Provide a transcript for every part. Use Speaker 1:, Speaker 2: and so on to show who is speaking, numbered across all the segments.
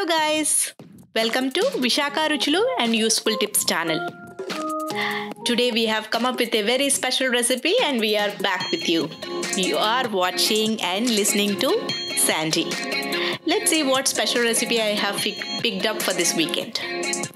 Speaker 1: Hello guys, welcome to Vishaka Ruchulu and Useful Tips channel. Today we have come up with a very special recipe and we are back with you. You are watching and listening to Sandy. Let's see what special recipe I have picked up for this weekend.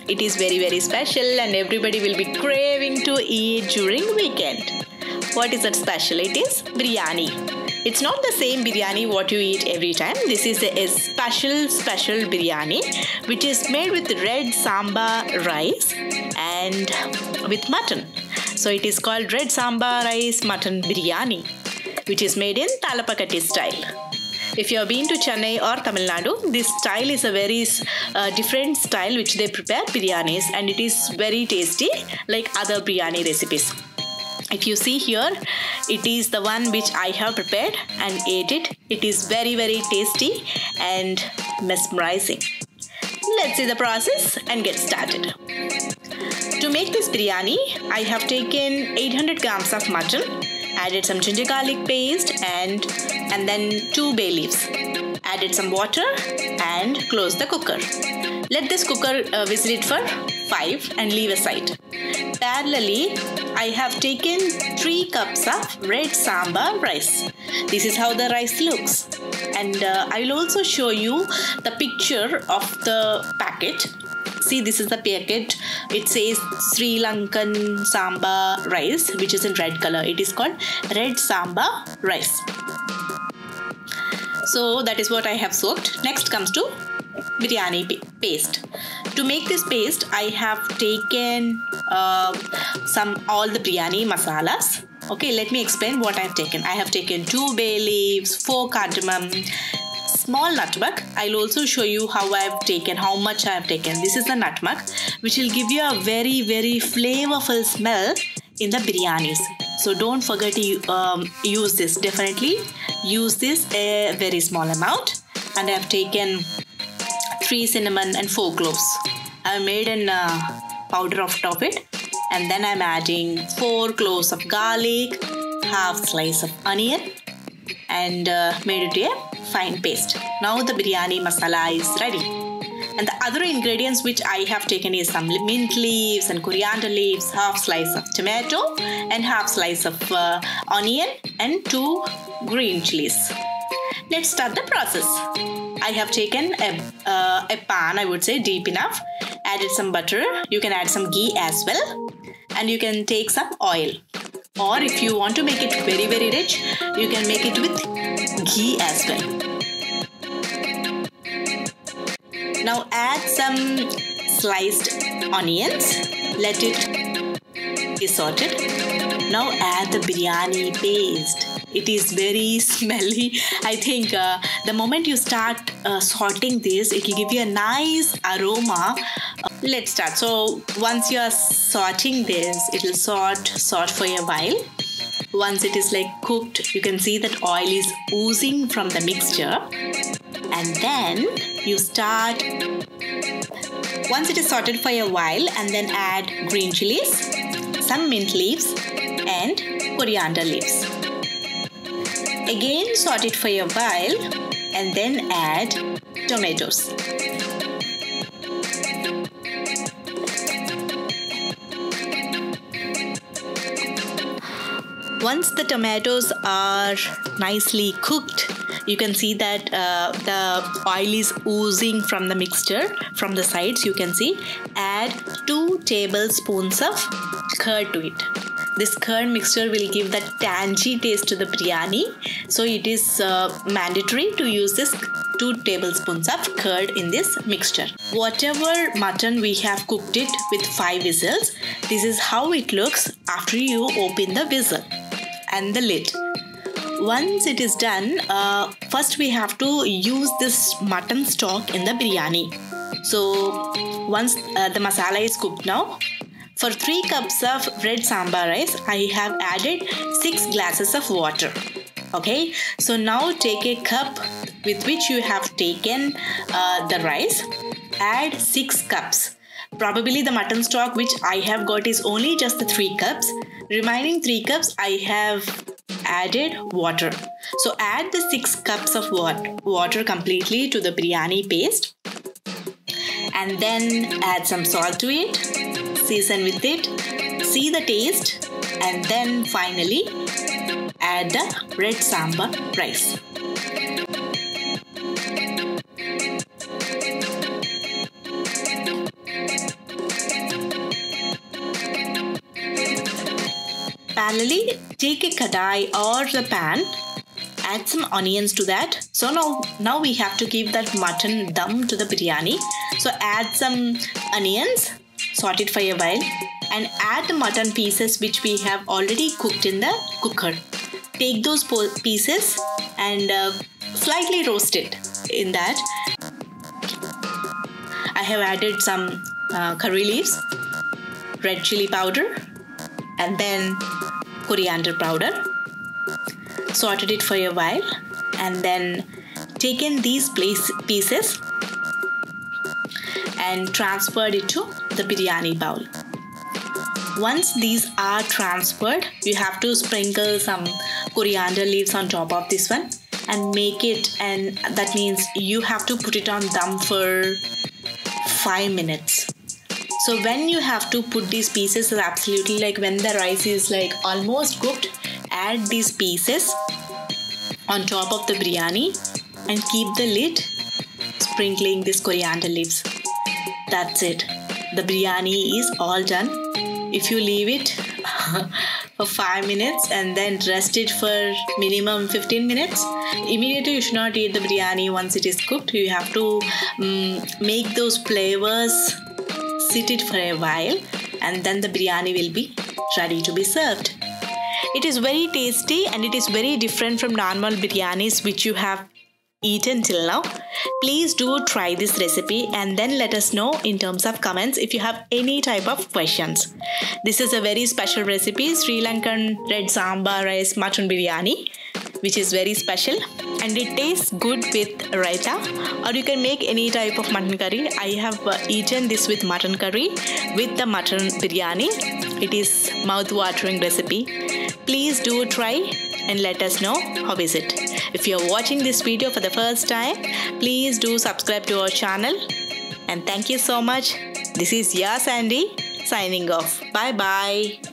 Speaker 1: It is very special and everybody will be craving to eat during weekend. What is that special? It is biryani. It's not the same biryani what you eat every time. This is a special biryani which is made with red sambar rice and with mutton. So it is called red sambar rice mutton biryani, which is made in Talapakatti style. If you have been to Chennai or Tamil Nadu, this style is a very different style which they prepare biryanis, and it is very tasty like other biryani recipes. If you see here, it is the one which I have prepared and ate it. It is very tasty and mesmerizing. Let's see the process and get started. To make this biryani, I have taken 800 grams of mutton, added some ginger garlic paste and then 2 bay leaves. Added some water and close the cooker. Let this cooker whistle it for 5 and leave aside. Parallelly, I have taken 3 cups of red sambar rice. This is how the rice looks. And I will also show you the picture of the packet. See, this is the packet. It says Sri Lankan sambar rice, which is in red color. It is called red sambar rice. So that is what I have soaked. Next comes to biryani paste. To make this paste, I have taken all the biryani masalas. Okay, let me explain what I have taken. I have taken 2 bay leaves, 4 cardamom, small nutmeg. I'll also show you how much I have taken. This is the nutmeg, which will give you a very flavorful smell in the biryanis. So don't forget to use this. Definitely use this a very small amount. And I have taken 3 cinnamon and 4 cloves. I made a powder of it, and then I'm adding 4 cloves of garlic, half slice of onion, and made it a fine paste. Now the biryani masala is ready. And the other ingredients which I have taken is some mint leaves and coriander leaves, half slice of tomato and half slice of onion and 2 green chilies. Let's start the process. I have taken a pan, I would say deep enough, added some butter. You can add some ghee as well, and you can take some oil. Or if you want to make it very rich, you can make it with ghee as well. Now add some sliced onions. Let it be sauteed. Now add the biryani paste. It is very smelly. I think the moment you start sauteing this, it will give you a nice aroma. Let's start. So once you are sauteing this, it will saute for a while. Once it is like cooked, you can see that oil is oozing from the mixture. And then you start, once it is sauteed for a while, and then add green chilies, some mint leaves and coriander leaves. Again saute it for a while and then add tomatoes. Once the tomatoes are nicely cooked, you can see that the oil is oozing from the mixture from the sides. You can see. Add 2 tablespoons of curd to it. This curd mixture will give that tangy taste to the biryani. So it is mandatory to use this 2 tablespoons of curd in this mixture. Whatever mutton we have cooked it with 5 whistles, this is how it looks after you open the whistle and the lid. Once it is done, first we have to use this mutton stock in the biryani. So once the masala is cooked now, for 3 cups of red sambar rice, I have added 6 glasses of water. Okay, so now take a cup with which you have taken the rice, add 6 cups. Probably the mutton stock which I have got is only just the 3 cups. Remaining 3 cups I have added water. So add the 6 cups of water completely to the biryani paste. and then add some salt to it, season with it, see the taste, and then finally add the red sambar rice. Parallelly, take a kadai or the pan, add some onions to that. So now we have to give that mutton dum to the biryani. So add some onions, saute it for a while, and add the mutton pieces which we have already cooked in the cooker. Take those pieces and slightly roast it in that. I have added some curry leaves, red chili powder, and then coriander powder. Sorted it for a while and then taken these pieces and transferred it to the biryani bowl. Once these are transferred, you have to sprinkle some coriander leaves on top of this one and make it, and that means you have to put it on dum for 5 minutes. So when you have to put these pieces, is absolutely like when the rice is like almost cooked, add these pieces on top of the biryani and keep the lid, sprinkling this coriander leaves. That's it. The biryani is all done. If you leave it for 5 minutes and then rest it for minimum 15 minutes, immediately you should not eat the biryani once it is cooked. You have to make those flavors sit it for a while, and then the biryani will be ready to be served. It is very tasty and it is very different from normal biryanis which you have eaten till now. Please do try this recipe and then let us know in terms of comments if you have any type of questions. This is a very special recipe, Sri Lankan red sambar rice mutton biryani, which is very special and it tastes good with raita, or you can make any type of mutton curry. I have eaten this with mutton curry with the mutton biryani. It is mouth-watering recipe. Please do try and let us know how is it. If you are watching this video for the first time, please do subscribe to our channel. And thank you so much. This is your Sandy signing off. Bye bye.